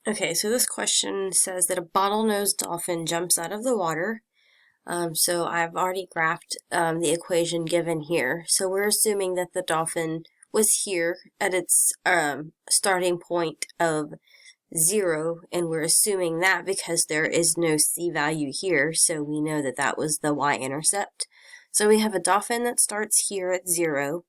Okay, so this question says that a bottlenose dolphin jumps out of the water. So I've already graphed the equation given here. So we're assuming that the dolphin was here at its starting point of 0, and we're assuming that because there is no c value here, so we know that that was the y-intercept. So we have a dolphin that starts here at 0,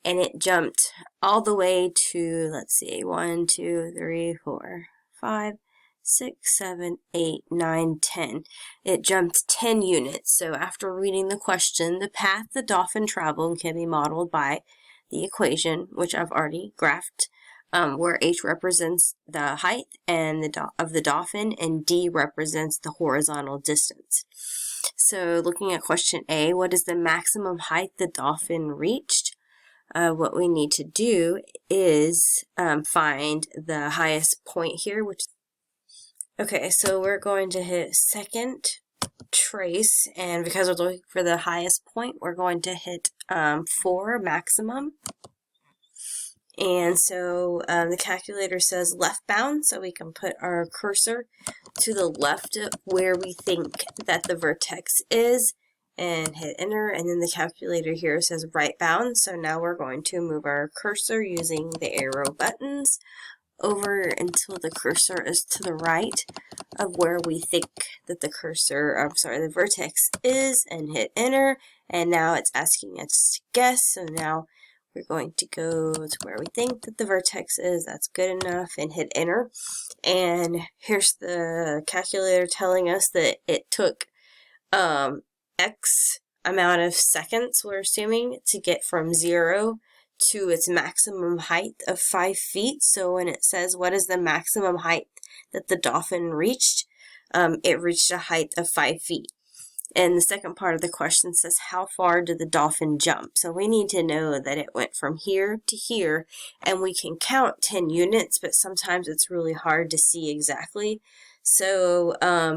and it jumped all the way to, let's see, 1, 2, 3, 4, 5, 6, 7, 8, 9, 10. It jumped 10 units. So after reading the question, the path the dolphin traveled can be modeled by the equation, which I've already graphed, where h represents the height and of the dolphin, and d represents the horizontal distance. So looking at question A, what is the maximum height the dolphin reached? What we need to do is find the highest point here, okay, so we're going to hit second trace, and because we're looking for the highest point, we're going to hit 4 maximum. And so the calculator says left bound, so we can put our cursor to the left of where we think that the vertex is and hit enter, and then the calculator here says right bound, so now we're going to move our cursor using the arrow buttons over until the cursor is to the right of where we think that the vertex is, and hit enter, and now it's asking us to guess, so now we're going to go to where we think that the vertex is. That's good enough, and hit enter. And here's the calculator telling us that it took X amount of seconds, we're assuming, to get from 0 to its maximum height of 5 feet. So when it says what is the maximum height that the dolphin reached, it reached a height of 5 feet. And the second part of the question says, how far did the dolphin jump? So we need to know that it went from here to here, and we can count 10 units, but sometimes it's really hard to see exactly. So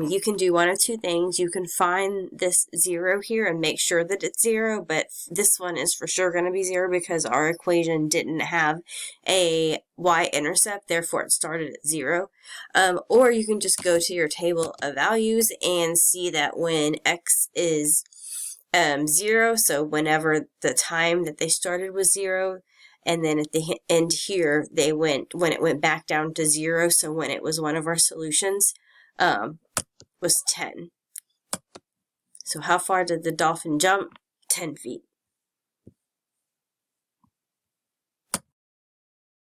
you can do one of two things. You can find this 0 here and make sure that it's 0, but this one is for sure going to be 0 because our equation didn't have a y-intercept, therefore it started at 0. Or you can just go to your table of values and see that when x is 0, so whenever the time that they started was 0, and then at the end here, when it went back down to 0, so when it was one of our solutions, was 10. So how far did the dolphin jump? 10 feet.